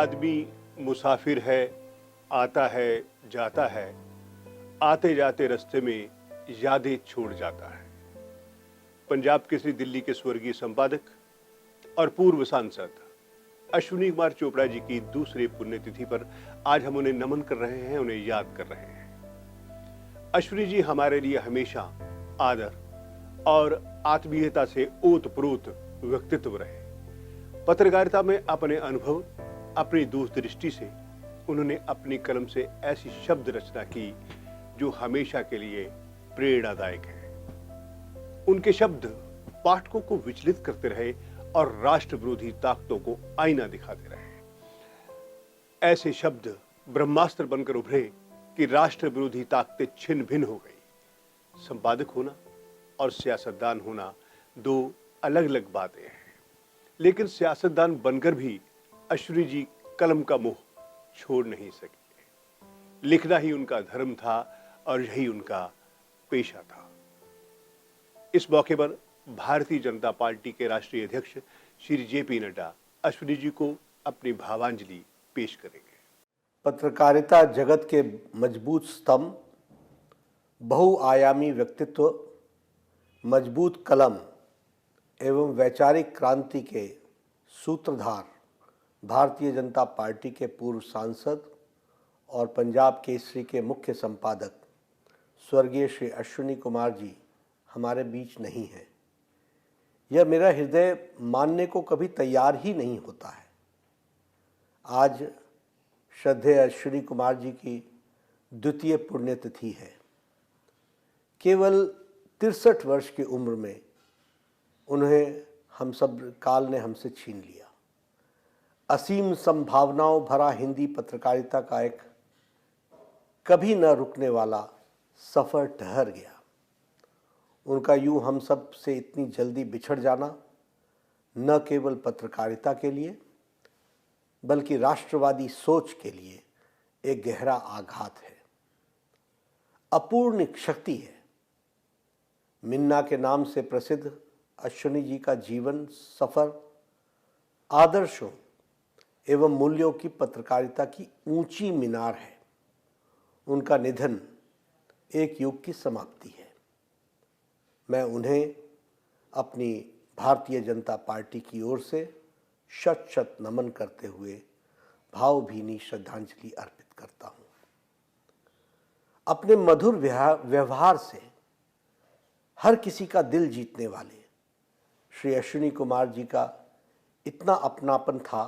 आदमी मुसाफिर है, आता है जाता है, आते जाते रास्ते में यादें छोड़ जाता है। पंजाब केसरी दिल्ली के स्वर्गीय संपादक और पूर्व सांसद अश्विनी कुमार चोपड़ा जी की दूसरी पुण्यतिथि पर आज हम उन्हें नमन कर रहे हैं, उन्हें याद कर रहे हैं। अश्विनी जी हमारे लिए हमेशा आदर और आत्मीयता से ओतप्रोत व्यक्तित्व रहे। पत्रकारिता में अपने अनुभव, अपनी दूरदृष्टि से उन्होंने अपनी कलम से ऐसी शब्द रचना की जो हमेशा के लिए प्रेरणादायक है। उनके शब्द पाठकों को विचलित करते रहे और राष्ट्र विरोधी ताकतों को आईना दिखाते रहे। ऐसे शब्द ब्रह्मास्त्र बनकर उभरे कि राष्ट्र विरोधी ताकतें छिन्न भिन्न हो गई। संपादक होना और सियासतदान होना दो अलग अलग बातें हैं, लेकिन सियासतदान बनकर भी अश्विनी जी कलम का मोह छोड़ नहीं सके। लिखना ही उनका धर्म था और यही उनका पेशा था। इस मौके पर भारतीय जनता पार्टी के राष्ट्रीय अध्यक्ष श्री जेपी नड्डा अश्विनी जी को अपनी भावांजलि पेश करेंगे। पत्रकारिता जगत के मजबूत स्तंभ, बहुआयामी व्यक्तित्व, मजबूत कलम एवं वैचारिक क्रांति के सूत्रधार भारतीय जनता पार्टी के पूर्व सांसद और पंजाब केसरी के मुख्य संपादक स्वर्गीय श्री अश्विनी कुमार जी हमारे बीच नहीं हैं। यह मेरा हृदय मानने को कभी तैयार ही नहीं होता है। आज श्रद्धेय अश्विनी कुमार जी की द्वितीय पुण्यतिथि है। केवल 63 वर्ष की उम्र में उन्हें हम सब काल ने हमसे छीन लिया। असीम संभावनाओं भरा हिंदी पत्रकारिता का एक कभी न रुकने वाला सफ़र ठहर गया। उनका यूं हम सब से इतनी जल्दी बिछड़ जाना न केवल पत्रकारिता के लिए बल्कि राष्ट्रवादी सोच के लिए एक गहरा आघात है, अपूर्णिक शक्ति है। मिन्ना के नाम से प्रसिद्ध अश्विनी जी का जीवन सफर आदर्शों एवं मूल्यों की पत्रकारिता की ऊंची मीनार है। उनका निधन एक युग की समाप्ति है। मैं उन्हें अपनी भारतीय जनता पार्टी की ओर से शत शत नमन करते हुए भावभीनी श्रद्धांजलि अर्पित करता हूँ। अपने मधुर व्यवहार से हर किसी का दिल जीतने वाले श्री अश्विनी कुमार जी का इतना अपनापन था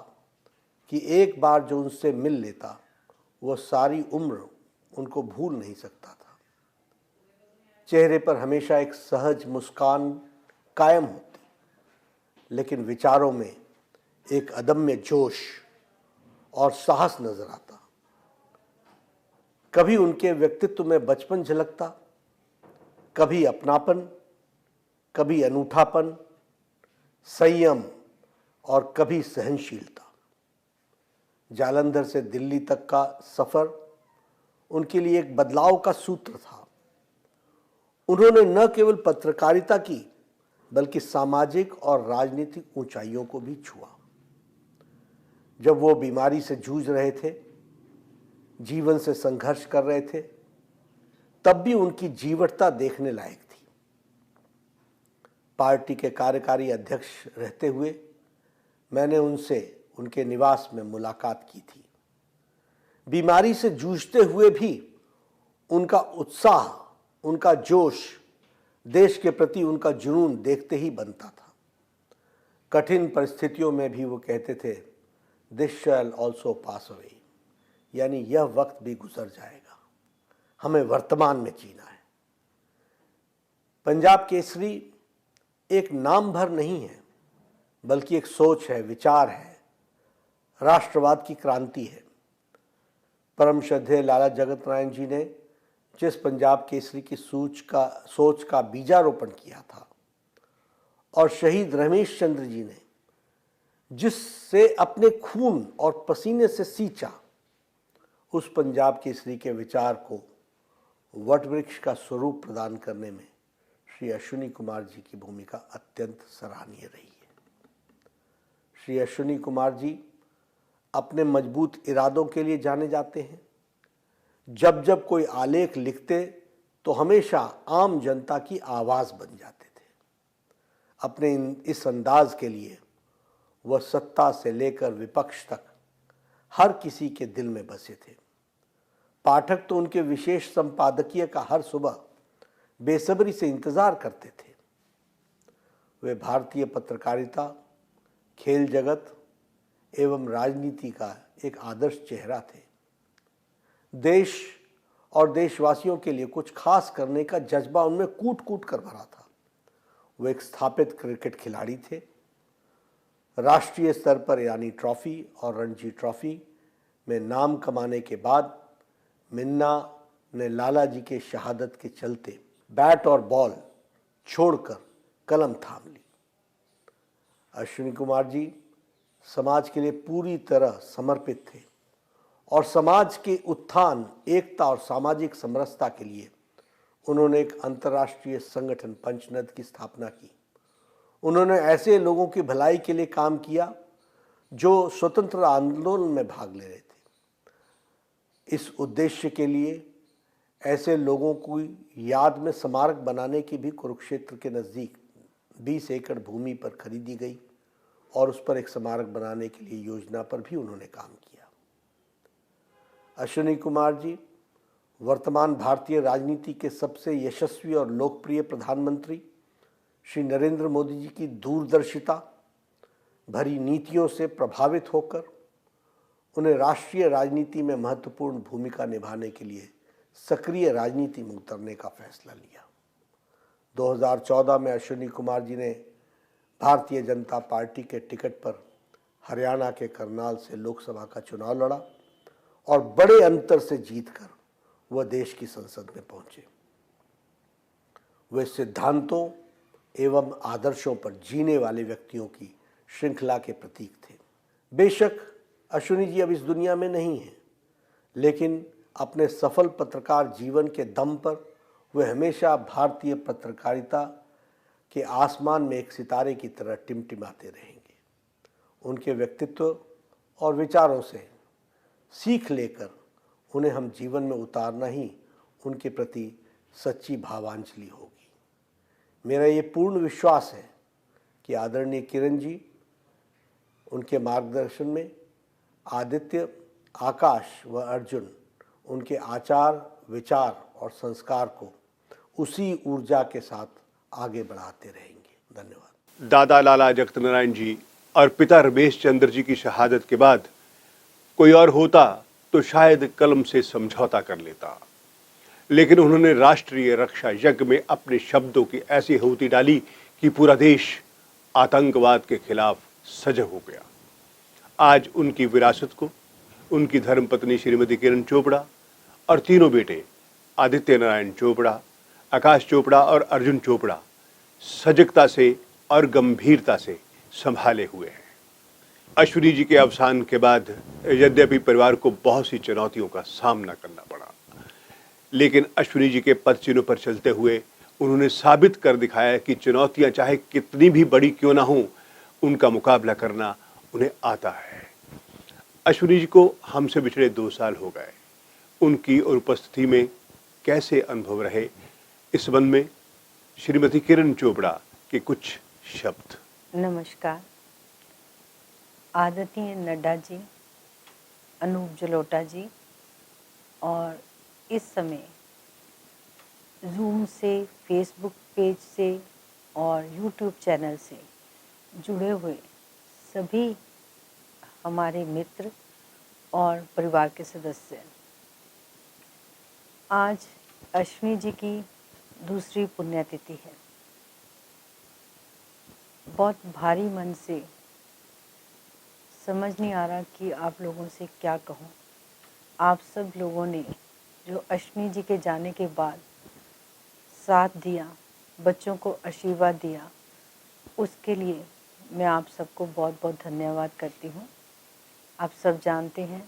कि एक बार जो उनसे मिल लेता वो सारी उम्र उनको भूल नहीं सकता था। चेहरे पर हमेशा एक सहज मुस्कान कायम होती, लेकिन विचारों में एक अदम्य जोश और साहस नजर आता। कभी उनके व्यक्तित्व में बचपन झलकता, कभी अपनापन, कभी अनूठापन, संयम और कभी सहनशीलता। जालंधर से दिल्ली तक का सफर उनके लिए एक बदलाव का सूत्र था। उन्होंने न केवल पत्रकारिता की बल्कि सामाजिक और राजनीतिक ऊंचाइयों को भी छुआ। जब वो बीमारी से जूझ रहे थे, जीवन से संघर्ष कर रहे थे, तब भी उनकी जीवटता देखने लायक थी। पार्टी के कार्यकारी अध्यक्ष रहते हुए मैंने उनसे उनके निवास में मुलाकात की थी। बीमारी से जूझते हुए भी उनका उत्साह, उनका जोश, देश के प्रति उनका जुनून देखते ही बनता था। कठिन परिस्थितियों में भी वो कहते थे, this shall also pass away, यानी यह वक्त भी गुजर जाएगा, हमें वर्तमान में जीना है। पंजाब केसरी एक नाम भर नहीं है बल्कि एक सोच है, विचार है, राष्ट्रवाद की क्रांति है। परम श्रद्धेय लाला जगत नारायण जी ने जिस पंजाब केसरी की सोच का बीजारोपण किया था और शहीद रमेश चंद्र जी ने जिससे अपने खून और पसीने से सींचा, उस पंजाब केसरी के विचार को वटवृक्ष का स्वरूप प्रदान करने में श्री अश्विनी कुमार जी की भूमिका अत्यंत सराहनीय रही है। श्री अश्विनी कुमार जी अपने मजबूत इरादों के लिए जाने जाते हैं। जब जब कोई आलेख लिखते तो हमेशा आम जनता की आवाज़ बन जाते थे। अपने इस अंदाज के लिए वह सत्ता से लेकर विपक्ष तक हर किसी के दिल में बसे थे। पाठक तो उनके विशेष संपादकीय का हर सुबह बेसब्री से इंतजार करते थे। वे भारतीय पत्रकारिता, खेल जगत एवं राजनीति का एक आदर्श चेहरा थे। देश और देशवासियों के लिए कुछ खास करने का जज्बा उनमें कूट कूट कर भरा था। वे एक स्थापित क्रिकेट खिलाड़ी थे। राष्ट्रीय स्तर पर यानी ट्रॉफी और रणजी ट्रॉफी में नाम कमाने के बाद मिन्ना ने लाला जी के शहादत के चलते बैट और बॉल छोड़कर कलम थाम ली। अश्विनी कुमार जी समाज के लिए पूरी तरह समर्पित थे और समाज के उत्थान, एकता और सामाजिक समरसता के लिए उन्होंने एक अंतर्राष्ट्रीय संगठन पंचनद की स्थापना की। उन्होंने ऐसे लोगों की भलाई के लिए काम किया जो स्वतंत्र आंदोलन में भाग ले रहे थे। इस उद्देश्य के लिए ऐसे लोगों की याद में स्मारक बनाने की भी कुरुक्षेत्र के नज़दीक 20 एकड़ भूमि पर खरीदी गई और उस पर एक स्मारक बनाने के लिए योजना पर भी उन्होंने काम किया। अश्विनी कुमार जी वर्तमान भारतीय राजनीति के सबसे यशस्वी और लोकप्रिय प्रधानमंत्री श्री नरेंद्र मोदी जी की दूरदर्शिता भरी नीतियों से प्रभावित होकर उन्हें राष्ट्रीय राजनीति में महत्वपूर्ण भूमिका निभाने के लिए सक्रिय राजनीति में उतरने का फैसला लिया। 2014 में अश्विनी कुमार जी ने भारतीय जनता पार्टी के टिकट पर हरियाणा के करनाल से लोकसभा का चुनाव लड़ा और बड़े अंतर से जीतकर वह देश की संसद में पहुंचे। वे सिद्धांतों एवं आदर्शों पर जीने वाले व्यक्तियों की श्रृंखला के प्रतीक थे। बेशक अश्विनी जी अब इस दुनिया में नहीं हैं, लेकिन अपने सफल पत्रकार जीवन के दम पर वे हमेशा भारतीय पत्रकारिता के आसमान में एक सितारे की तरह टिमटिमाते रहेंगे। उनके व्यक्तित्व और विचारों से सीख लेकर उन्हें हम जीवन में उतारना ही उनके प्रति सच्ची भावांजलि होगी। मेरा ये पूर्ण विश्वास है कि आदरणीय किरण जी उनके मार्गदर्शन में आदित्य, आकाश व अर्जुन उनके आचार, विचार और संस्कार को उसी ऊर्जा के साथ आगे बढ़ाते रहेंगे। धन्यवाद। दादा लाला जगत नारायण जी और पिता रमेश चंद्र जी की शहादत के बाद कोई और होता तो शायद कलम से समझौता कर लेता, लेकिन उन्होंने राष्ट्रीय रक्षा यज्ञ में अपने शब्दों की ऐसी आहुति डाली कि पूरा देश आतंकवाद के खिलाफ सजग हो गया। आज उनकी विरासत को उनकी धर्मपत्नी श्रीमती किरण चोपड़ा और तीनों बेटे आदित्य नारायण चोपड़ा, आकाश चोपड़ा और अर्जुन चोपड़ा सजगता से और गंभीरता से संभाले हुए हैं। अश्विनी जी के अवसान के बाद यद्यपि परिवार को बहुत सी चुनौतियों का सामना करना पड़ा, लेकिन अश्विनी जी के पद चिन्हों पर चलते हुए उन्होंने साबित कर दिखाया कि चुनौतियां चाहे कितनी भी बड़ी क्यों ना हो, उनका मुकाबला करना उन्हें आता है। अश्विनी जी को हमसे बिछड़े 2 साल हो गए। उनकी उपस्थिति में कैसे अनुभव रहे, इस संबंध में श्रीमती किरण चोपड़ा के कुछ शब्द। नमस्कार। आदरणीय नड्डा जी, अनूप जलोटा जी और इस समय जूम से, फेसबुक पेज से और यूट्यूब चैनल से जुड़े हुए सभी हमारे मित्र और परिवार के सदस्य, आज अश्विनी जी की दूसरी पुण्यतिथि है। बहुत भारी मन से समझ नहीं आ रहा कि आप लोगों से क्या कहूँ। आप सब लोगों ने जो अश्विनी जी के जाने के बाद साथ दिया, बच्चों को आशीर्वाद दिया, उसके लिए मैं आप सबको बहुत बहुत धन्यवाद करती हूँ। आप सब जानते हैं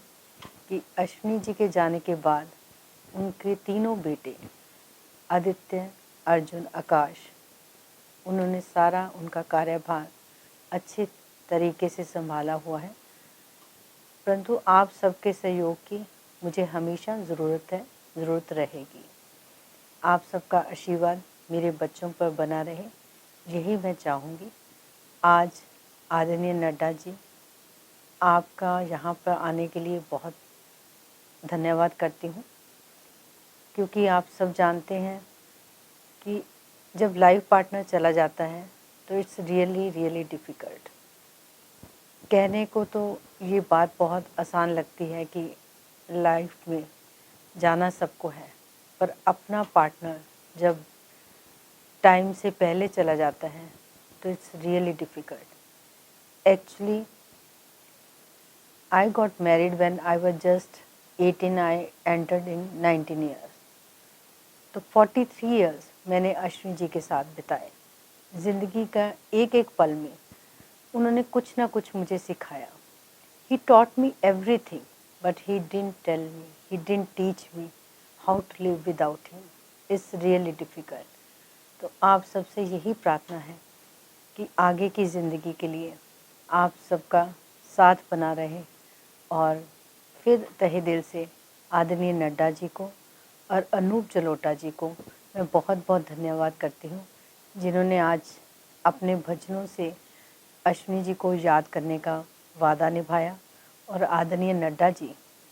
कि अश्विनी जी के जाने के बाद उनके तीनों बेटे आदित्य, अर्जुन, आकाश, उन्होंने सारा उनका कार्यभार अच्छे तरीके से संभाला हुआ है। परंतु आप सबके सहयोग की मुझे हमेशा ज़रूरत है, ज़रूरत रहेगी। आप सबका आशीर्वाद मेरे बच्चों पर बना रहे, यही मैं चाहूँगी। आज आदरणीय नड्डा जी, आपका यहाँ पर आने के लिए बहुत धन्यवाद करती हूँ, क्योंकि आप सब जानते हैं कि जब लाइफ पार्टनर चला जाता है तो इट्स रियली डिफ़िकल्ट। कहने को तो ये बात बहुत आसान लगती है कि लाइफ में जाना सबको है, पर अपना पार्टनर जब टाइम से पहले चला जाता है तो it's really difficult. Actually I got married when I was just 18, I entered in 19 years. तो 43 years मैंने अश्विनी जी के साथ बिताए। ज़िंदगी का एक एक पल में उन्होंने कुछ ना कुछ मुझे सिखाया। He taught me everything, but he didn't tell me, he didn't teach me how to live without him. It's really difficult. तो आप सबसे यही प्रार्थना है कि आगे की ज़िंदगी के लिए आप सबका साथ बना रहे, और फिर तहे दिल से आदरणीय नड्डा जी को और अनूप जलोटा जी को मैं बहुत बहुत धन्यवाद करती हूँ, जिन्होंने आज अपने भजनों से अश्विनी जी को याद करने का वादा निभाया। और आदरणीय नड्डा जी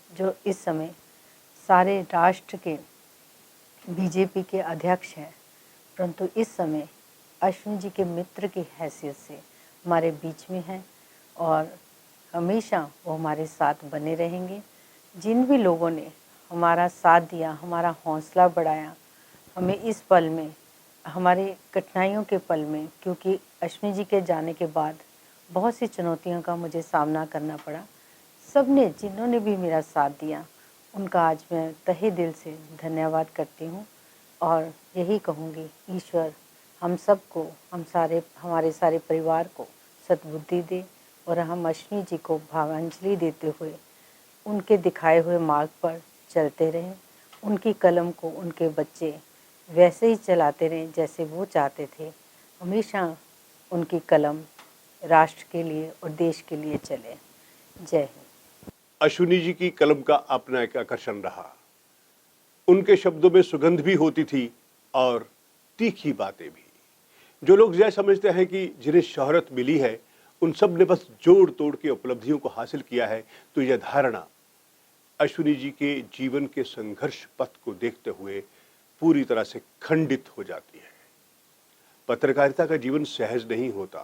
जो इस समय सारे राष्ट्र के बीजेपी के अध्यक्ष हैं, परंतु इस समय अश्विनी जी के मित्र की हैसियत से हमारे बीच में हैं और हमेशा वो हमारे साथ बने रहेंगे। जिन भी लोगों ने हमारा साथ दिया, हमारा हौसला बढ़ाया, हमें इस पल में, हमारे कठिनाइयों के पल में, क्योंकि अश्विनी जी के जाने के बाद बहुत सी चुनौतियों का मुझे सामना करना पड़ा, सब ने जिन्होंने भी मेरा साथ दिया उनका आज मैं तहे दिल से धन्यवाद करती हूँ। और यही कहूँगी, ईश्वर हम सबको, हमारे सारे परिवार को सद्बुद्धि दे और हम अश्विनी जी को भावांजलि देते हुए उनके दिखाए हुए मार्ग पर चलते रहें। उनकी कलम को उनके बच्चे वैसे ही चलाते रहें जैसे वो चाहते थे। हमेशा उनकी कलम राष्ट्र के लिए और देश के लिए चले। जय हिंद। अश्विनी जी की कलम का अपना एक आकर्षण रहा। उनके शब्दों में सुगंध भी होती थी और तीखी बातें भी। जो लोग यह समझते हैं कि जिन्हें शोहरत मिली है उन सब ने बस जोड़ तोड़ के उपलब्धियों को हासिल किया है, तो यह धारणा अश्विनी जी के जीवन के संघर्ष पथ को देखते हुए पूरी तरह से खंडित हो जाती है। पत्रकारिता का जीवन सहज नहीं होता।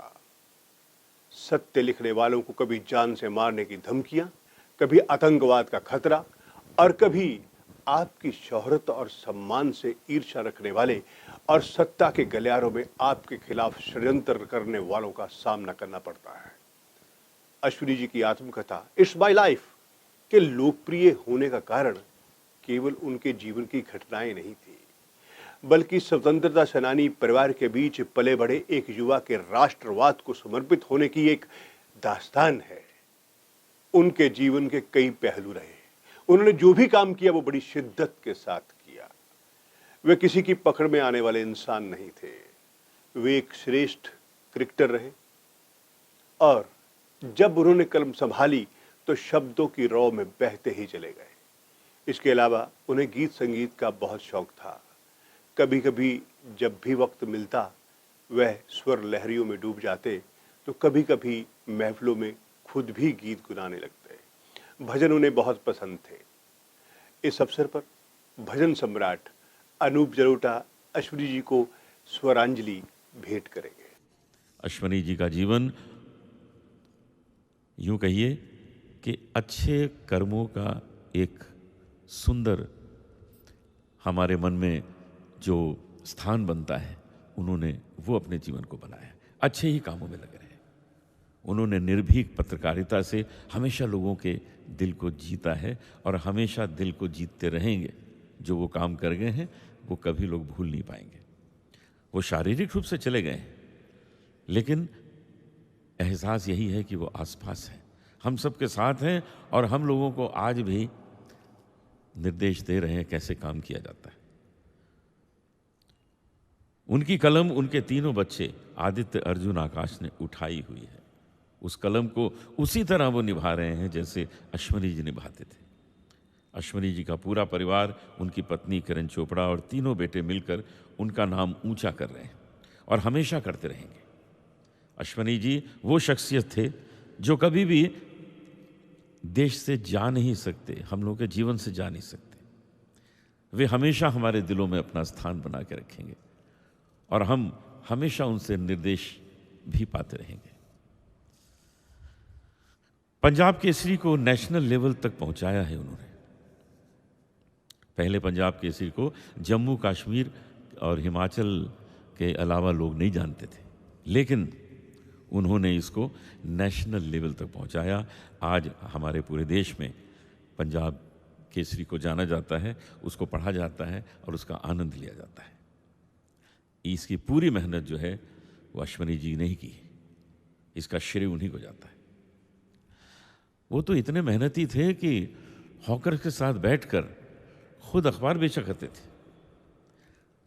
सत्य लिखने वालों को कभी जान से मारने की धमकियां, कभी आतंकवाद का खतरा और कभी आपकी शोहरत और सम्मान से ईर्ष्या रखने वाले और सत्ता के गलियारों में आपके खिलाफ षड्यंत्र करने वालों का सामना करना पड़ता है। अश्विनी जी की आत्मकथा इट्स माय लाइफ के लोकप्रिय होने का कारण केवल उनके जीवन की घटनाएं नहीं थी, बल्कि स्वतंत्रता सेनानी परिवार के बीच पले बड़े एक युवा के राष्ट्रवाद को समर्पित होने की एक दास्तान है। उनके जीवन के कई पहलू रहे। उन्होंने जो भी काम किया वो बड़ी शिद्दत के साथ किया। वे किसी की पकड़ में आने वाले इंसान नहीं थे। वे एक श्रेष्ठ क्रिकेटर रहे और जब उन्होंने कलम संभाली तो शब्दों की रौ में बहते ही चले गए। इसके अलावा उन्हें गीत संगीत का बहुत शौक था। कभी कभी जब भी वक्त मिलता वह स्वर लहरियों में डूब जाते, तो कभी कभी महफिलों में खुद भी गीत गुनाने लगते। भजन उन्हें बहुत पसंद थे। इस अवसर पर भजन सम्राट अनूप जलोटा अश्विनी जी को स्वरांजलि भेंट करेंगे। अश्विनी जी का जीवन यूं कहिए कि अच्छे कर्मों का एक सुंदर हमारे मन में जो स्थान बनता है, उन्होंने वो अपने जीवन को बनाया। अच्छे ही कामों में लगे रहे। उन्होंने निर्भीक पत्रकारिता से हमेशा लोगों के दिल को जीता है और हमेशा दिल को जीतते रहेंगे। जो वो काम कर गए हैं वो कभी लोग भूल नहीं पाएंगे। वो शारीरिक रूप से चले गए हैं, लेकिन एहसास यही है कि वो आसपास हैं, हम सबके साथ हैं और हम लोगों को आज भी निर्देश दे रहे हैं कैसे काम किया जाता है। उनकी कलम उनके तीनों बच्चे आदित्य, अर्जुन, आकाश ने उठाई हुई है। उस कलम को उसी तरह वो निभा रहे हैं जैसे अश्वनी जी निभाते थे। अश्वनी जी का पूरा परिवार, उनकी पत्नी किरण चोपड़ा और तीनों बेटे मिलकर उनका नाम ऊंचा कर रहे हैं और हमेशा करते रहेंगे। अश्वनी जी वो शख्सियत थे जो कभी भी देश से जा नहीं सकते, हम लोगों के जीवन से जा नहीं सकते। वे हमेशा हमारे दिलों में अपना स्थान बना के रखेंगे और हम हमेशा उनसे निर्देश भी पाते रहेंगे। पंजाब केसरी को नेशनल लेवल तक पहुंचाया है उन्होंने। पहले पंजाब केसरी को जम्मू कश्मीर और हिमाचल के अलावा लोग नहीं जानते थे, लेकिन उन्होंने इसको नेशनल लेवल तक पहुंचाया। आज हमारे पूरे देश में पंजाब केसरी को जाना जाता है, उसको पढ़ा जाता है और उसका आनंद लिया जाता है। इसकी पूरी मेहनत जो है वो अश्वनी जी ने ही की, इसका श्रेय उन्हीं को जाता है। वो तो इतने मेहनती थे कि हॉकर के साथ बैठकर खुद अखबार बेचा करते थे।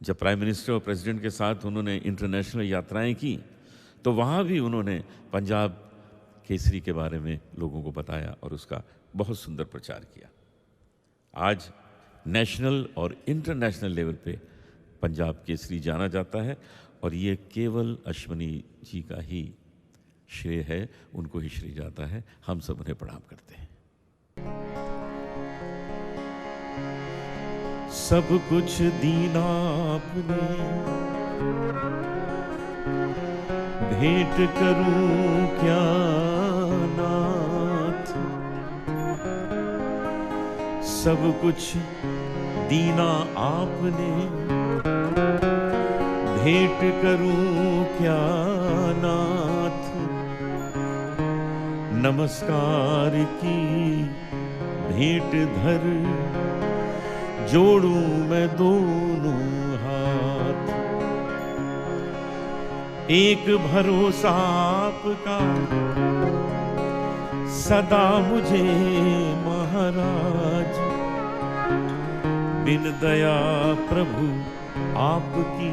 जब प्राइम मिनिस्टर और प्रेसिडेंट के साथ उन्होंने इंटरनेशनल यात्राएं की तो वहाँ भी उन्होंने पंजाब केसरी के बारे में लोगों को बताया और उसका बहुत सुंदर प्रचार किया। आज नेशनल और इंटरनेशनल लेवल पे पंजाब केसरी जाना जाता है और ये केवल अश्वनी जी का ही श्रेय है, उनको ही श्रेय जाता है। हम सब उन्हें प्रणाम करते हैं। सब कुछ दीना आपने, भेंट करूं क्या नाथ। सब कुछ दीना आपने, भेंट करूं क्या नाथ। नमस्कार की भेंट धर, जोड़ूं मैं दोनों हाथ। एक भरोसा आपका सदा मुझे महाराज। बिन दया प्रभु आपकी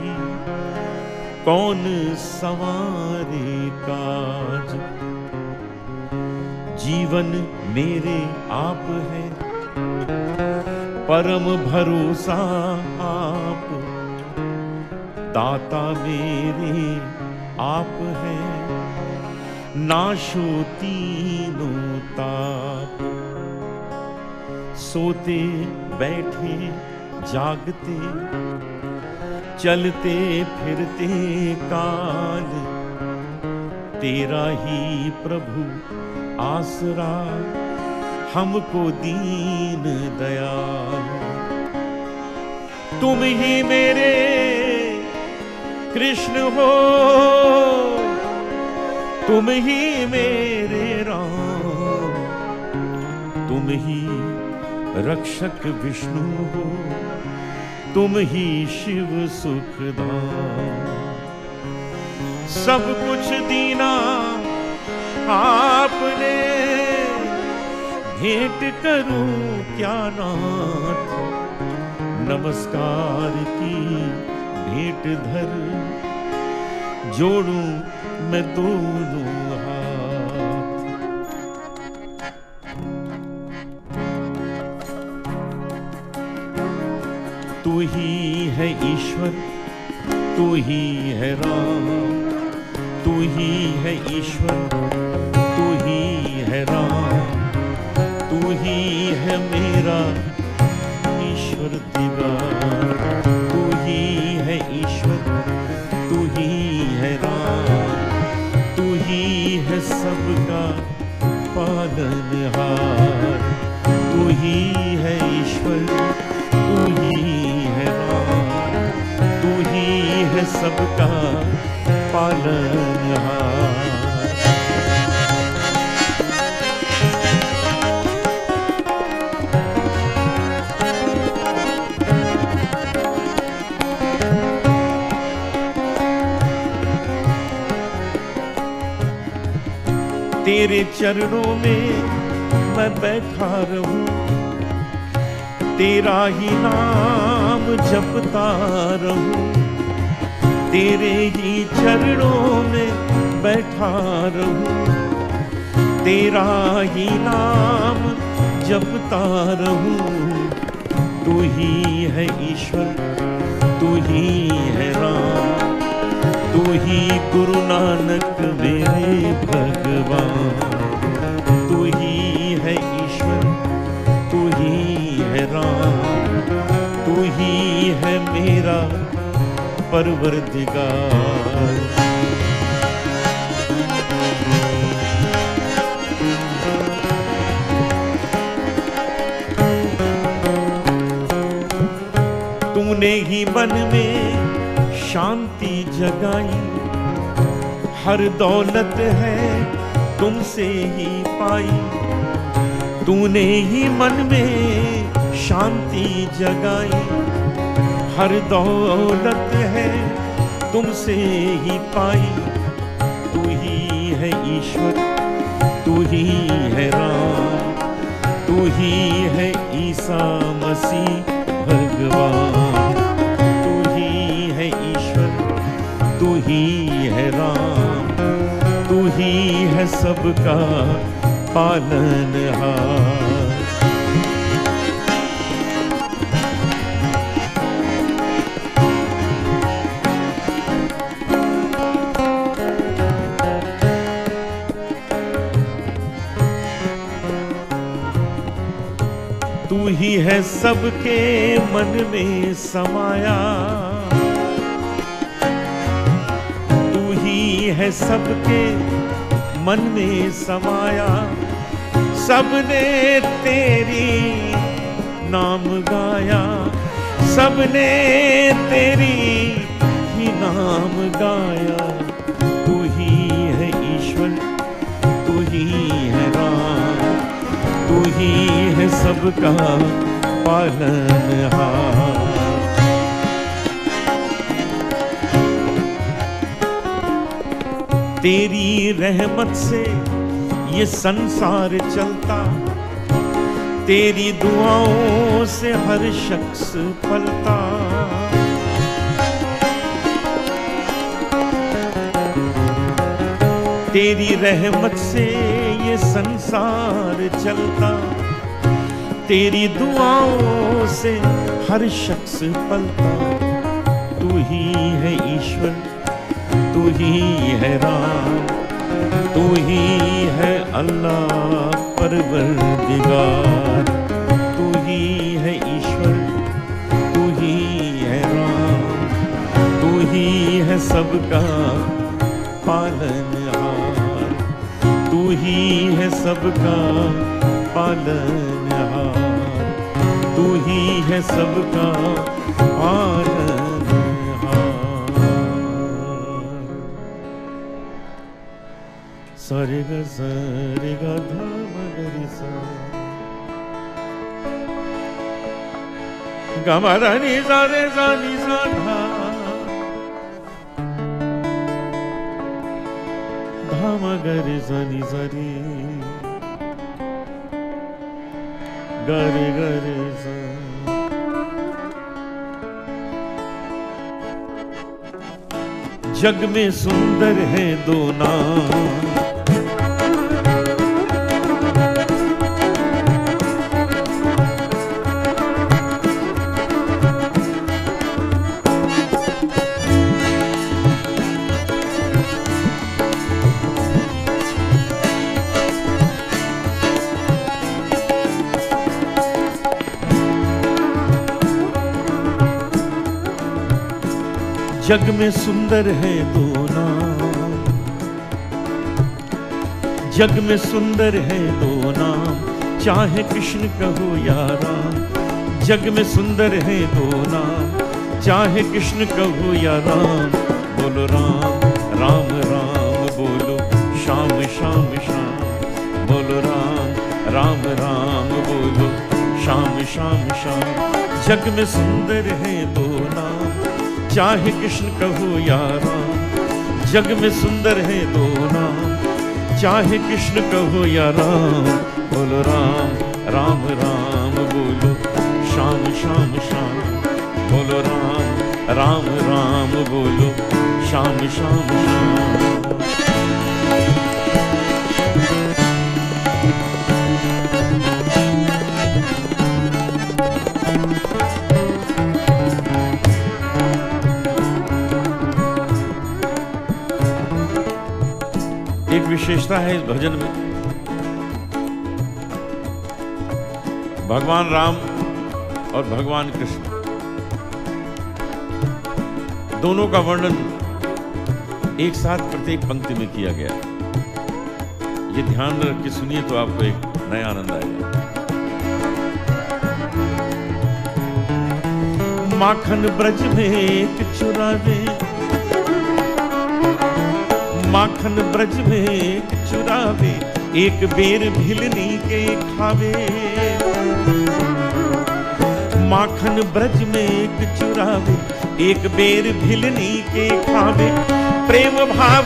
कौन संवारे काज। जीवन मेरे आप है, परम भरोसा आप। दाता मेरे आप हैं, नाशो तीनों ताप। सोते बैठे जागते, चलते फिरते काल। तेरा ही प्रभु आसरा, हमको दीन दयाल। तुम ही मेरे कृष्ण हो, तुम ही मेरे राम। तुम ही रक्षक विष्णु हो, तुम ही शिव सुखधाम। सब कुछ दीना आपने, भेंट करूं क्या नाथ। नमस्कार की भेंट धर, जोड़ूं मैं दोनों हाथ। तू ही है ईश्वर, तू ही है राम। तू ही है ईश्वर, तू ही है राम। तू ही है मेरा ईश्वर दीवार। तू ही है ईश्वर, तू ही है राम। तू ही है सबका पालनहार। तू ही है ईश्वर, तू ही है राम। तू ही है सबका पालनहार। तेरे चरणों में मैं बैठा रहूं, तेरा ही नाम जपता रहूं। तेरे ही चरणों में बैठा रहूं, तेरा ही नाम जपता रहूं। तू ही है ईश्वर, तू ही है राम, तू ही गुरु नानक मेरे भगवान। तू ही है ईश्वर, तू ही है राम, तू ही है मेरा परवरदिगार। तूने ही मन में शांति जगाई, हर दौलत है तुमसे ही पाई। तूने ही मन में शांति जगाई, हर दौलत है तुमसे ही पाई। तू ही है ईश्वर, तू ही है राम, तू ही है ईसा मसीह भगवान। तू ही है ईश्वर, तू ही है राम, तू ही है सबका पालनहार। तू ही है सबके मन में समाया, तू ही है सबके मन में समाया। सबने तेरी नाम गाया, सबने तेरी ही नाम गाया। तू ही है ईश्वर, तू ही है राम, तू ही है सबका पालनहार। तेरी रहमत से ये संसार चलता, तेरी दुआओं से हर शख्स पलता। तेरी रहमत से ये संसार चलता, तेरी दुआओं से हर शख्स पलता। तू ही है ईश्वर, तू ही है राम, तू ही है अल्लाह परवरदिगार। तू ही है ईश्वर, तू ही है राम, तू ही है सबका पालनहार। तू ही है सबका पालनहार, तू ही है सबका पालनहार। सारे गा सारे गा धा मा गा रे सा, गा मा रा नी सा रे सा नी सा धा, धा मा गा रे सा नी सा रे, गा रे सा। जग में सुंदर है दो नाम, जग में सुंदर है दो नाम, जग में सुंदर है दो नाम, चाहे कृष्ण कहो या राम। जग में सुंदर है दो नाम, चाहे कृष्ण कहो या राम। बोलो राम राम राम बोलो, शाम शाम शाम। बोलो राम राम राम बोलो, शाम शाम शाम। जग में सुंदर है दो नाम, चाहे कृष्ण कहो या राम। जग में सुंदर है दो नाम, चाहे कृष्ण कहो या राम। बोलो राम राम राम बोलो, शाम शाम शाम। बोलो राम राम राम बोलो, शाम शाम शाम। विशेषता है इस भजन में। भगवान राम और भगवान कृष्ण दोनों का वर्णन एक साथ प्रत्येक पंक्ति में किया गया। ये ध्यान रख के सुनिए तो आपको एक नया आनंद आएगा। माखन ब्रज में एक चुरावे, माखन ब्रज में एक चुरावे, एक बेर भिलनी के खावे। माखन ब्रज में एक चुरावे, एक बेर भिलनी के खावे। प्रेम भाव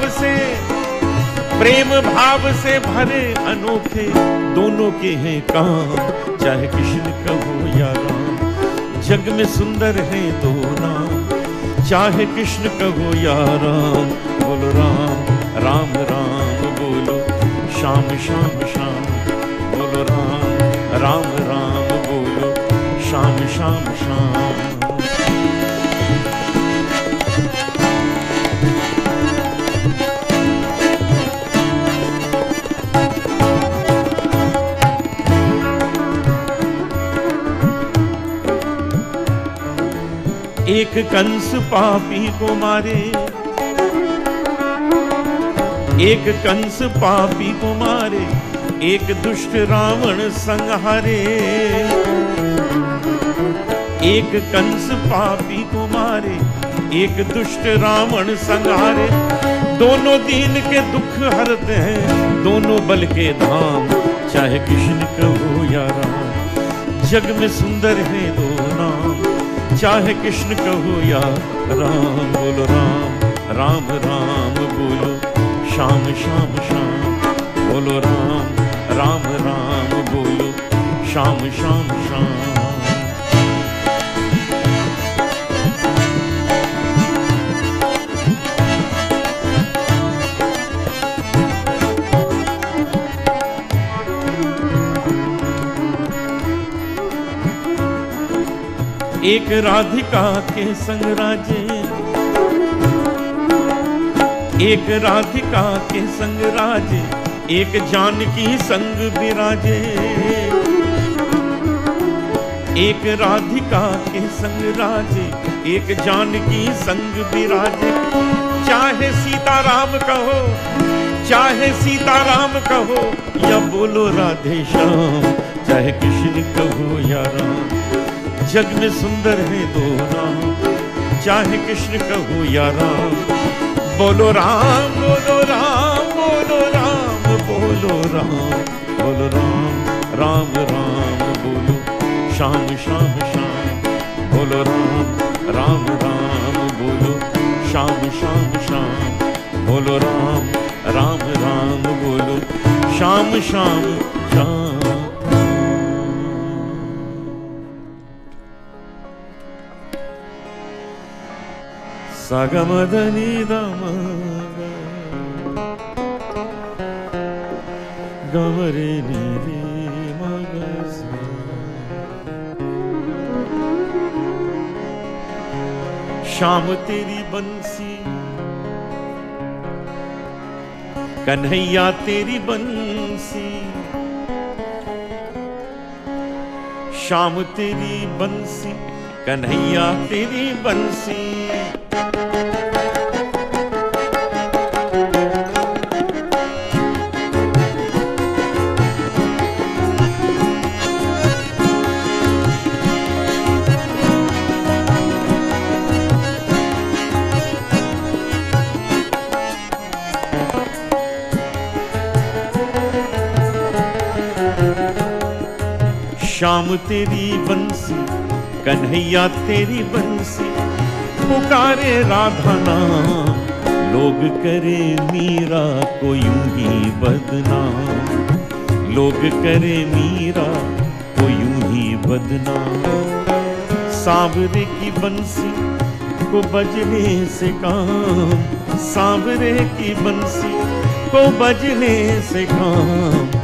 से भरे अनोखे दोनों के हैं काम, चाहे कृष्ण कहो या राम, जग में सुंदर है दो नाम। चाहे कृष्ण कहो या राम, बोलो राम राम राम बोलो, श्याम श्याम श्याम बोलो, राम राम राम बोलो, श्याम श्याम श्याम। एक कंस पापी को मारे, एक कंस पापी को मारे, एक दुष्ट रावण संहारे। एक कंस पापी को मारे, एक दुष्ट रावण संहारे। दोनों दीन के दुख हरते हैं, दोनों बल के धाम, चाहे कृष्ण कहो या राम, जग में सुंदर है दो नाम। चाहे कृष्ण कहो या राम, बोलो राम राम राम बोलो, श्याम श्याम श्याम बोलो, राम राम राम बोलो, श्याम श्याम श्याम। एक राधिका के संग राजे, एक राधिका के संग राजे, एक जानकी संग विराजे। एक राधिका के संग राजे, एक जानकी संग विराजे। चाहे सीताराम कहो, चाहे सीताराम कहो, या बोलो राधे श्याम, चाहे कृष्ण कहो या राम, जग में सुंदर है दो नाम। चाहे कृष्ण कहो या राम, बोलो राम बोलो राम बोलो राम बोलो राम बोलो, राम राम राम बोलो, श्याम श्याम श्याम बोलो, राम राम राम बोलो, श्याम श्याम श्याम बोलो, राम राम राम बोलो, श्याम श्याम श्याम। सागमदनी दम गमरे नीरे मगस, शाम तेरी बंसी कन्हैया तेरी बंसी, शाम तेरी बंसी कन्हैया तेरी बंसी। श्याम तेरी बंसी कन्हैया तेरी बंसी, पुकारे राधा नाम, लोग करे मीरा को यूं ही बदनाम, लोग करे मीरा को यूं ही बदनाम। सांवरे की बंसी को बजने से काम, सांवरे की बंसी को बजने से काम।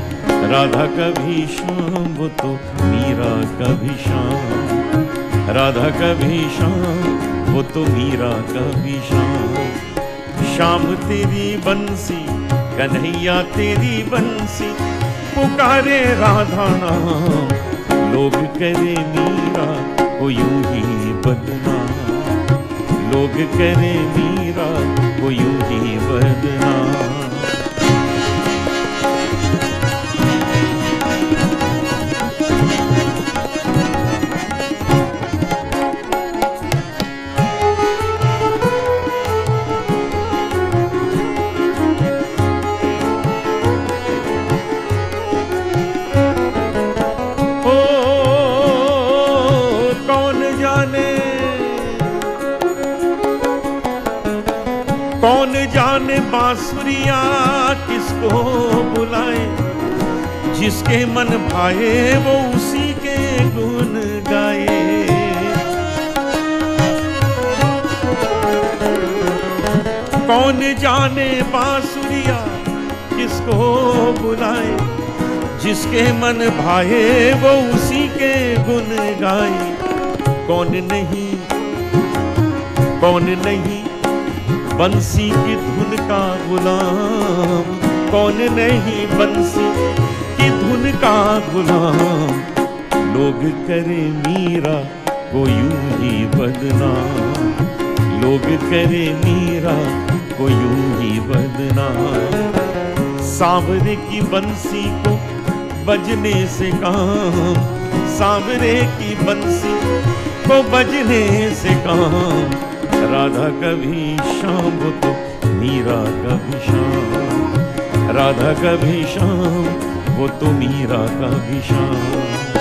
राधा कभी शाम वो तो मीरा कभी शाम, राधा कभी शाम वो तो मीरा कभी शाम। शाम तेरी बंसी कन्हैया तेरी बंसी पुकारे राधा नाम, लोग करे मीरा को यूं ही बदनाम, लोग करे मीरा को यूं ही बदनाम। कौन जाने बांसुरिया किसको बुलाए, जिसके मन भाए वो उसी के गुण गाए। कौन जाने बांसुरिया किसको बुलाए, जिसके मन भाए वो उसी के गुण गाए। कौन नहीं बंसी की धुन का गुलाम, कौन नहीं बंसी की धुन का गुलाम। लोग करे मीरा को यूं ही बदनाम, लोग करे मीरा को यूं ही बदनाम। सांवरे की बंसी को बजने से काम, सांवरे की बंसी को बजने से काम। राधा कभी शाम वो तो मीरा कभी शाम, राधा कभी शाम वो तो मीरा कभी शाम।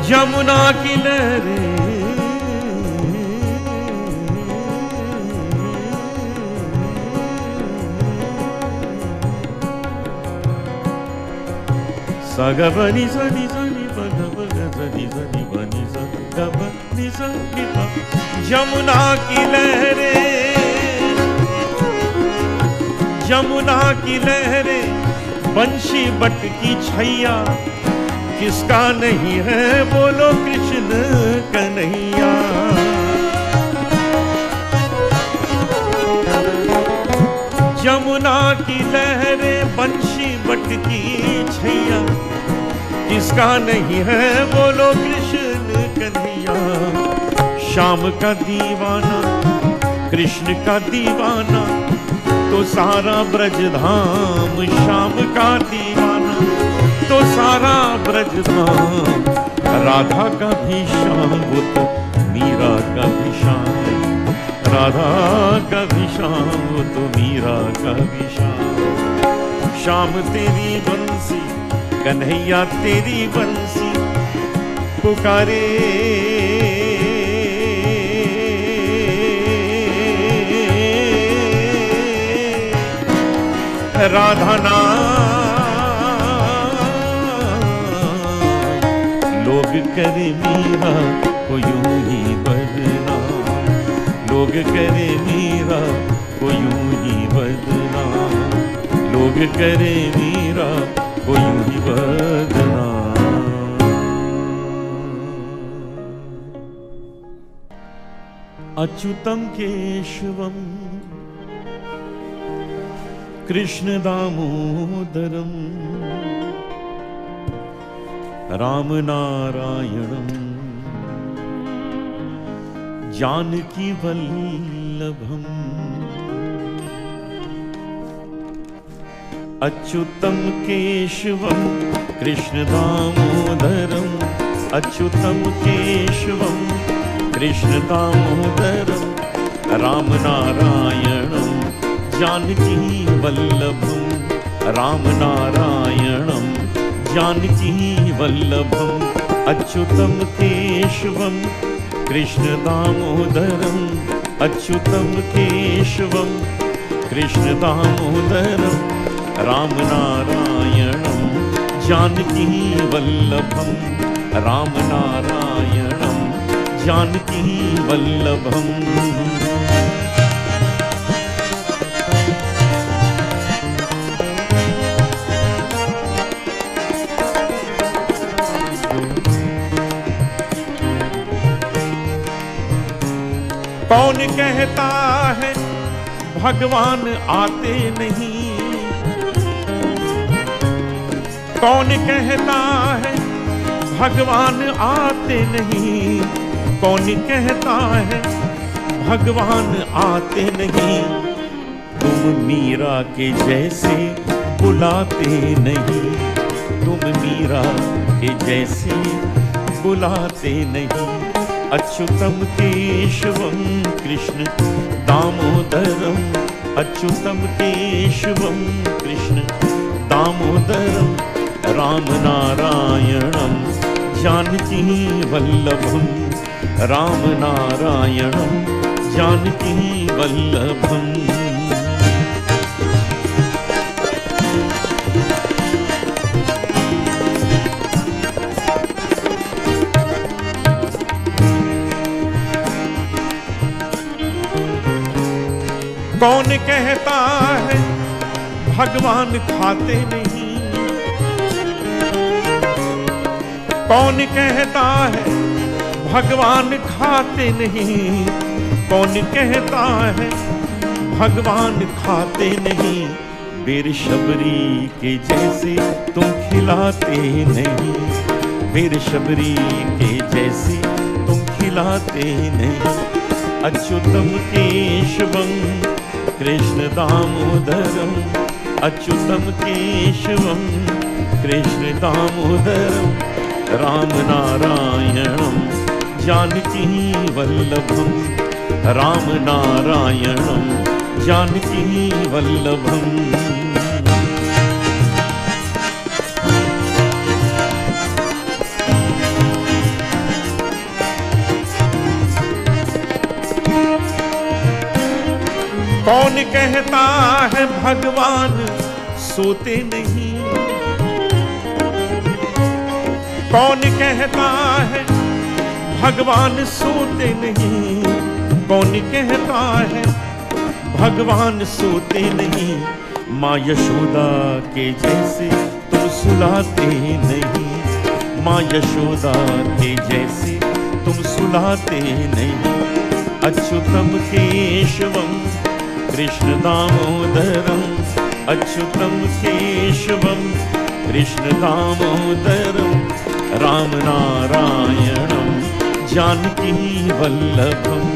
यमुना की लहरें सागा बनी सनी सनी पग पग सनी सनी बनी सागा बनी सनी पग। यमुना की लहरें, यमुना की लहरें, बंशी बट की छैया, किसका नहीं है बोलो कृष्ण कन्हैया। यमुना की लहरें बंशी बट की छैया, किसका नहीं है बोलो कृष्ण कन्हैया। श्याम का दीवाना कृष्ण का दीवाना तो सारा ब्रजधाम, श्याम का दीवाना तो सारा ब्रजधाम। राधा का भी श्याम वो तो मीरा का भी श्याम, राधा का भी श्याम वो तो मीरा का भी श्याम। श्याम तेरी बंसी कन्हैया तेरी बंसी पुकारे राधा नाम। लोग करे मीरा को यूं ही बदनाम, लोग करे मीरा को यूं ही बदनाम, लोग करे मीरा को यूं ही बदनाम। अच्युतम केशवम कृष्ण दामोदरम राम नारायणम जानकी वल्लभम। अच्युतम केशवम कृष्ण दामोदरम, अच्युतम केशवम कृष्ण दामोदरम राम नारायणम जानकी वल्लभम, राम नारायणम जानकी वल्लभम। अच्युतम केशवम कृष्ण दामोदरम, अच्युतम केशवम कृष्ण दामोदरम राम नारायणं जानकी वल्लभं, राम नारायणं जानकी वल्लभं। कौन कहता है भगवान आते नहीं, कौन कहता है भगवान आते नहीं, कौन कहता है भगवान आते नहीं। तुम मीरा के जैसे बुलाते नहीं, तुम मीरा के जैसे बुलाते नहीं। अच्युतम केशवम कृष्ण दामोदरम, अच्युतम केशवम कृष्ण दामोदरम। राम नारायणं जानकी वल्लभं, राम नारायणं जानकी वल्लभं। कौन कहता है भगवान खाते नहीं, कौन कहता है भगवान खाते नहीं, कौन कहता है भगवान खाते नहीं। बेर शबरी के जैसे तुम खिलाते नहीं, बेर शबरी के जैसे तुम खिलाते नहीं। अच्युतम केशवम कृष्ण दामोदरम, अच्युतम केशवम कृष्ण दामोदरम। राम नारायणं जानकी वल्लभं, राम नारायणं जानकी वल्लभं। कौन कहता है भगवान सोते नहीं, कौन कहता है भगवान सोते नहीं, कौन कहता है भगवान सोते नहीं। माँ यशोदा के जैसे तुम सुलाते नहीं, माँ यशोदा के जैसे तुम सुलाते नहीं। अच्युतम केशवम कृष्ण दामोदरम, अच्युतम केशवम कृष्ण दामोदरम। राम नारायणं जानकी वल्लभं,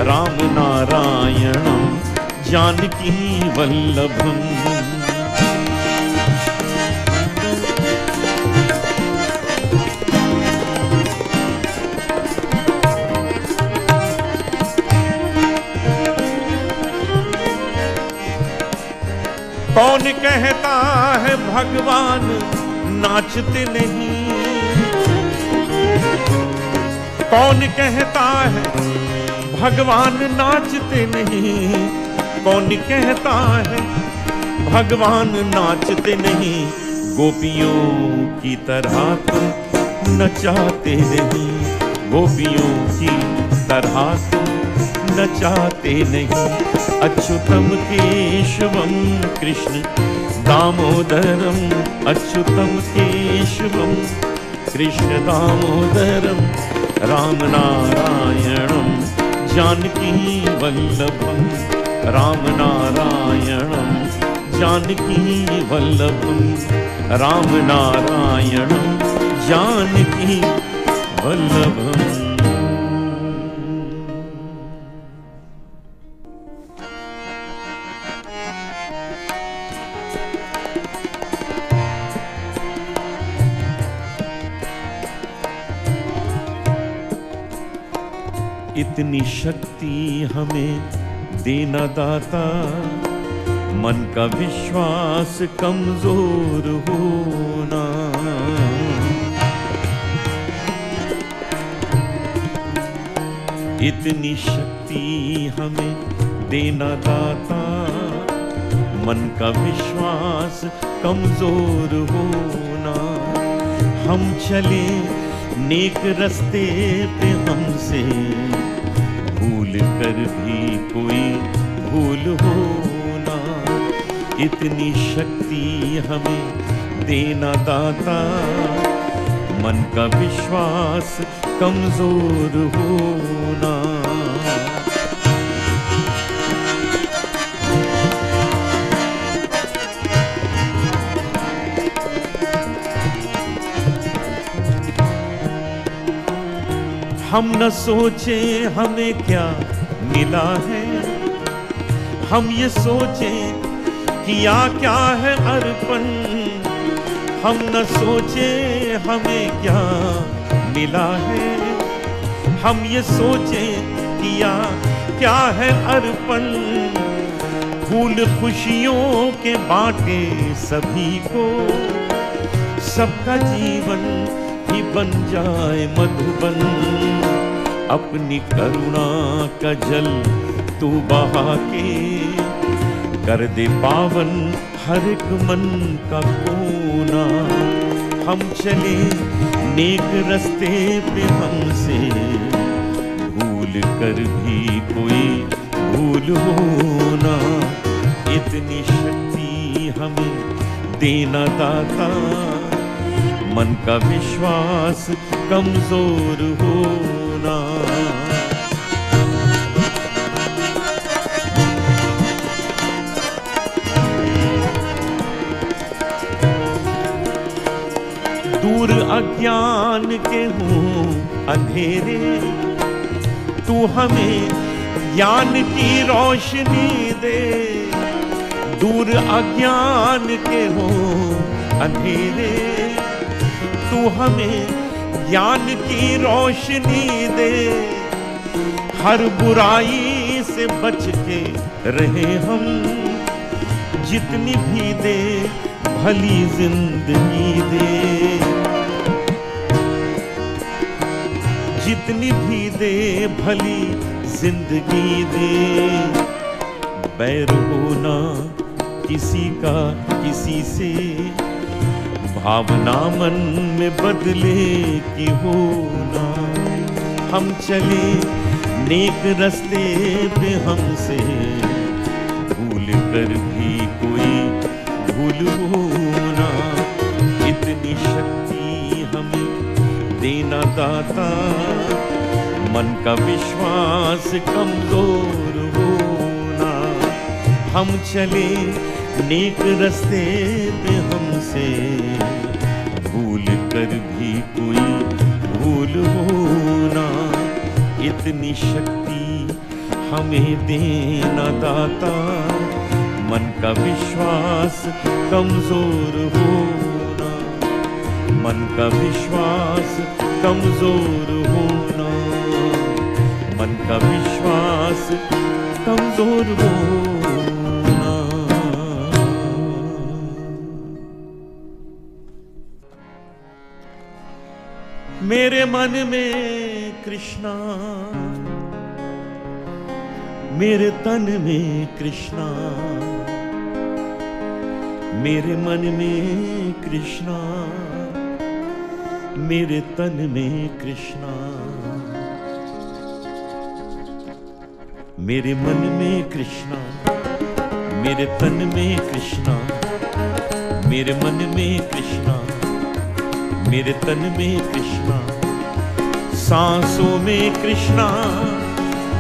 राम नारायणं जानकी वल्लभं। कौन कहता है भगवान नाचते नहीं, कौन कहता है भगवान नाचते नहीं, कौन कहता है भगवान नाचते नहीं। गोपियों की तरह तुम नचाते नहीं, गोपियों की तरह तुम नचाते नहीं। अच्युतम केशवम कृष्ण दामोदरम, अच्युतम केशवम कृष्ण दामोदरम। राम नारायणं जानकी वल्लभं, राम नारायणं जानकी वल्लभं, राम नारायणं जानकी वल्लभं। इतनी शक्ति हमें देना दाता, मन का विश्वास कमजोर होना। इतनी शक्ति हमें देना दाता, मन का विश्वास कमजोर होना। हम चले नेक रस्ते पे हमसे भूल कर भी कोई भूल होना। इतनी शक्ति हमें देना दाता, मन का विश्वास कमजोर होना। हम न सोचे हमें क्या मिला है, हम ये सोचे किया क्या है अर्पण। हम न सोचे हमें क्या मिला है, हम ये सोचे किया क्या है अर्पण। फूल खुशियों के बांटे सभी को, सबका जीवन ही बन जाए मधुबन। अपनी करुणा का जल तू बहा के कर दे पावन हर एक मन का कोना। हम चले नेक रस्ते पे हमसे भूल कर भी कोई भूल होना। इतनी शक्ति हमें देना दाता, मन का विश्वास कमजोर होना। दूर अज्ञान के हों अंधेरे, तू हमें ज्ञान की रोशनी दे। दूर अज्ञान के हों अंधेरे, तू हमें ज्ञान की रोशनी दे। हर बुराई से बच के रहे हम, जितनी भी दे भली जिंदगी दे। जितनी भी दे भली जिंदगी दे। बैर होना किसी का किसी से, भावना मन में बदले की होना। हम चले नेक रस्ते पे हमसे भूल कर भी कोई भूल होना। इतनी शक्ति हमें देना दाता, मन का विश्वास कमजोर होना। हम चले नेक रस्ते पे हमसे भूल कर भी कोई भूल होना। इतनी शक्ति हमें देना दाता, मन का विश्वास कमजोर होना। मन का विश्वास कमजोर होना। मन का विश्वास कमजोर होना। मेरे मन में कृष्णा, मेरे तन में कृष्णा। मेरे मन में कृष्णा, मेरे तन में कृष्णा। मेरे मन में कृष्णा, मेरे तन में कृष्णा। मेरे मन में कृष्णा, मेरे तन में कृष्णा। सांसों में कृष्णा,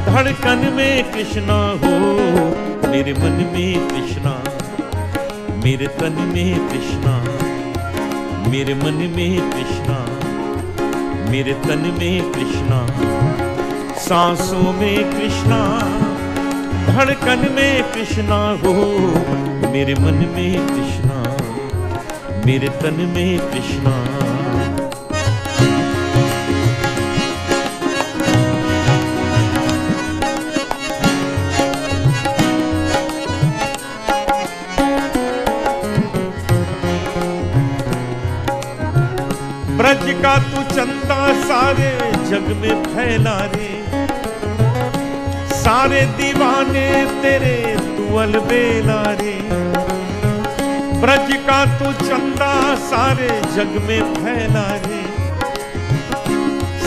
धड़कन में कृष्णा हो। मेरे मन में कृष्णा, मेरे तन में कृष्णा। मेरे मन में कृष्णा, मेरे तन में कृष्णा। सांसों में कृष्णा, धड़कन में कृष्णा हो। मेरे मन में कृष्णा, मेरे तन में कृष्णा। ब्रज का तू चंदा सारे जग में फैला रे। सारे दीवाने तेरे तू अलबेला रे। ब्रज का तू चंदा सारे जग में फैला रे,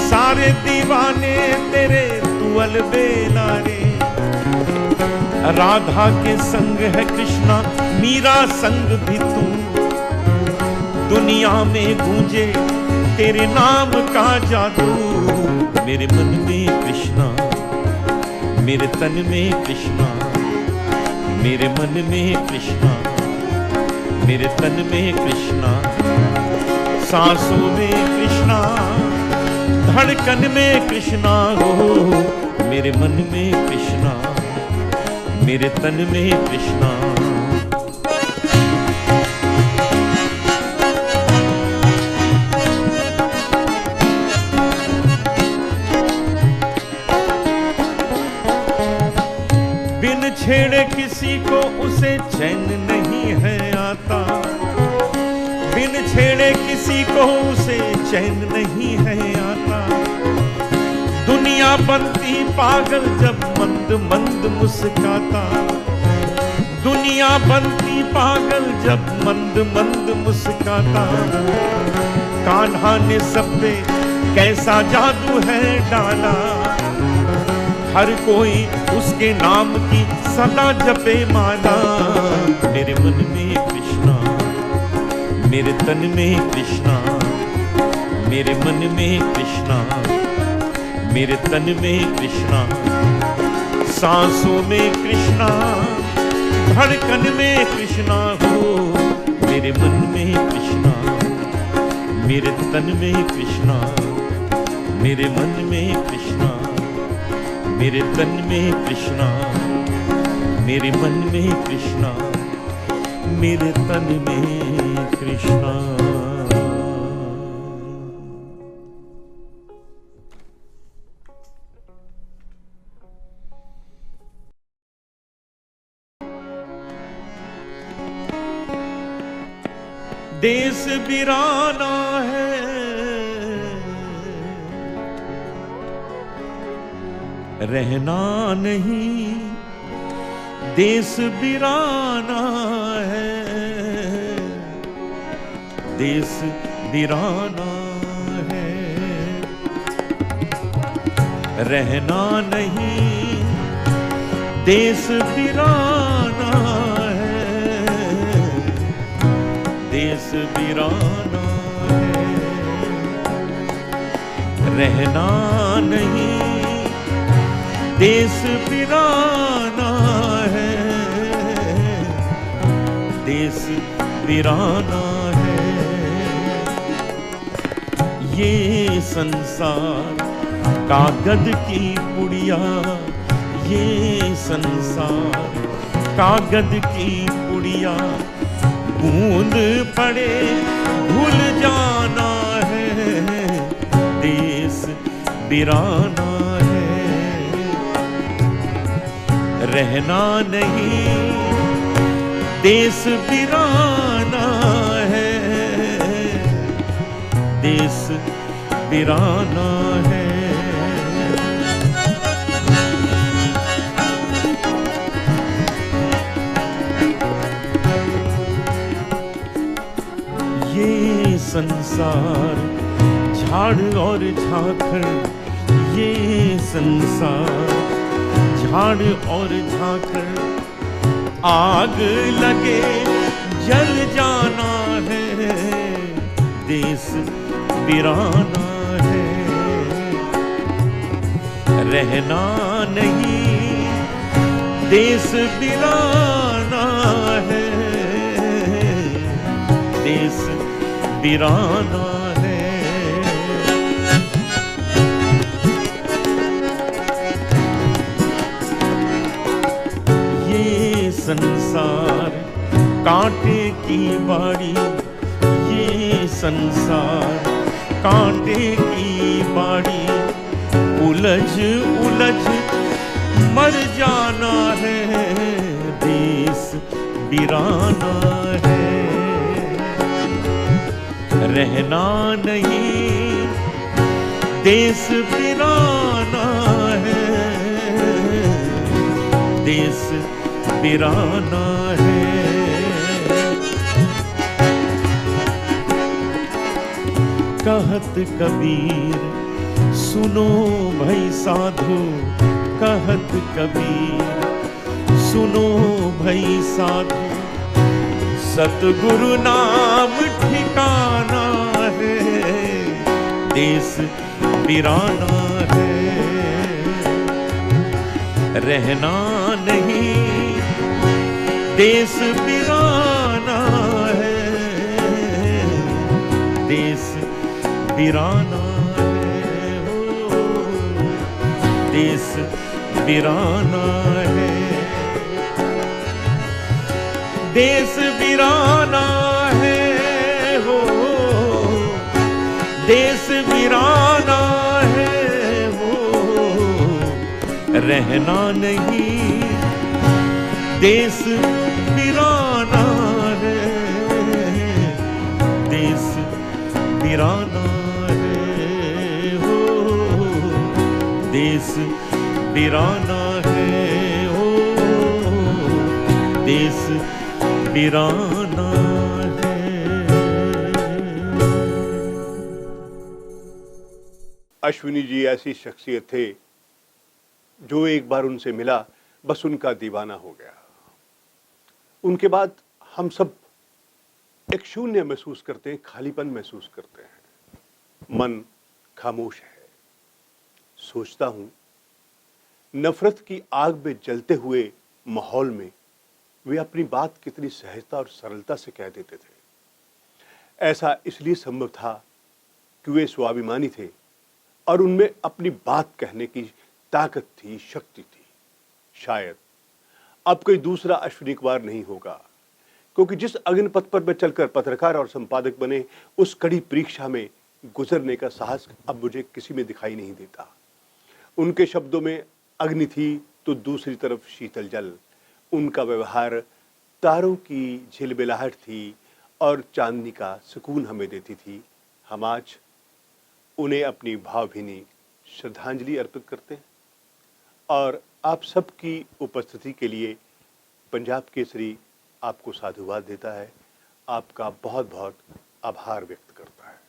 सारे दीवाने तेरे तू अलबेला रे। राधा के संग है कृष्णा, मीरा संग भी तू, दुनिया में गूंजे तेरे नाम का जादू। मेरे मन में कृष्णा, मेरे तन में कृष्णा, मेरे मन में कृष्णा, मेरे तन में कृष्णा, सांसों में कृष्णा, धड़कन में कृष्णा हो। मेरे मन में कृष्णा, मेरे तन में कृष्णा। बिन छेड़े किसी को उसे चैन नहीं है आता, बिन छेड़े किसी को उसे चैन नहीं है आता। दुनिया बनती पागल जब मंद मंद मुस्काता, दुनिया बनती पागल जब मंद मंद मुस्काता। कान्हा ने सब पे कैसा जादू है डाला, हर कोई उसके नाम की सदा जपे माला। मेरे मन में कृष्णा, मेरे तन में कृष्णा, मेरे मन में कृष्णा, मेरे तन में कृष्णा, सांसों में कृष्णा, धड़कन में कृष्णा हो। मेरे मन में कृष्णा, मेरे तन में कृष्णा, मेरे मन में कृष्णा, मेरे तन में कृष्णा, मेरे मन में कृष्णा, मेरे तन में कृष्णा। देश वीराना है, रहना नहीं, देश वीराना है, देश वीराना है, रहना नहीं, देश वीराना है, देश वीराना है, रहना नहीं, देश वीराना है, देश वीराना है। ये संसार कागज की पुड़िया, ये संसार कागज की पुड़िया, बूंद पड़े भूल जाना है, देश वीराना है, रहना नहीं, देश वीराना है, देश वीराना है। ये संसार झाड़ और झांखड़, ये संसार झाड़ और झांखड़, आग लगे जल जाना है, देश वीराना है, रहना नहीं, देश वीराना है, देश वीराना है। ये संसार कांटे की बाड़ी, ये संसार कांटे की बाड़ी, उलझ उलझ मर जाना है, देश वीराना है, रहना नहीं, देश वीराना है, देश वीराना है। कहत कबीर, सुनो भई साधु कहत कबीर, सुनो भई साधु, सतगुरु नाम ठिकाना है, देश वीराना है, रहना नहीं देश वीराना है, देश वीराना है, हो देश वीराना है, देश वीराना है, हो देश वीराना है, हो रहना नहीं देश वीराना है, देश वीराना है, हो देश वीराना है, हो देश वीराना है। अश्विनी जी ऐसी शख्सियत थे जो एक बार उनसे मिला बस उनका दीवाना हो गया। उनके बाद हम सब एक शून्य महसूस करते हैं, खालीपन महसूस करते हैं, मन खामोश है। सोचता हूं नफरत की आग में जलते हुए माहौल में वे अपनी बात कितनी सहजता और सरलता से कह देते थे। ऐसा इसलिए संभव था कि वे स्वाभिमानी थे और उनमें अपनी बात कहने की ताकत थी, शक्ति थी। शायद अब कोई दूसरा अश्विनी कुमार नहीं होगा, क्योंकि जिस अग्निपथ पर वे चलकर पत्रकार और संपादक बने, उस कड़ी परीक्षा में गुजरने का साहस अब मुझे किसी में दिखाई नहीं देता। उनके शब्दों में अग्नि थी तो दूसरी तरफ शीतल जल। उनका व्यवहार तारों की झिलमिलाहट थी और चांदनी का सुकून हमें देती थी। हम आज उन्हें अपनी भावभीनी श्रद्धांजलि अर्पित करते हैं और आप सबकी उपस्थिति के लिए पंजाब केसरी आपको साधुवाद देता है। आपका बहुत बहुत आभार व्यक्त करता है।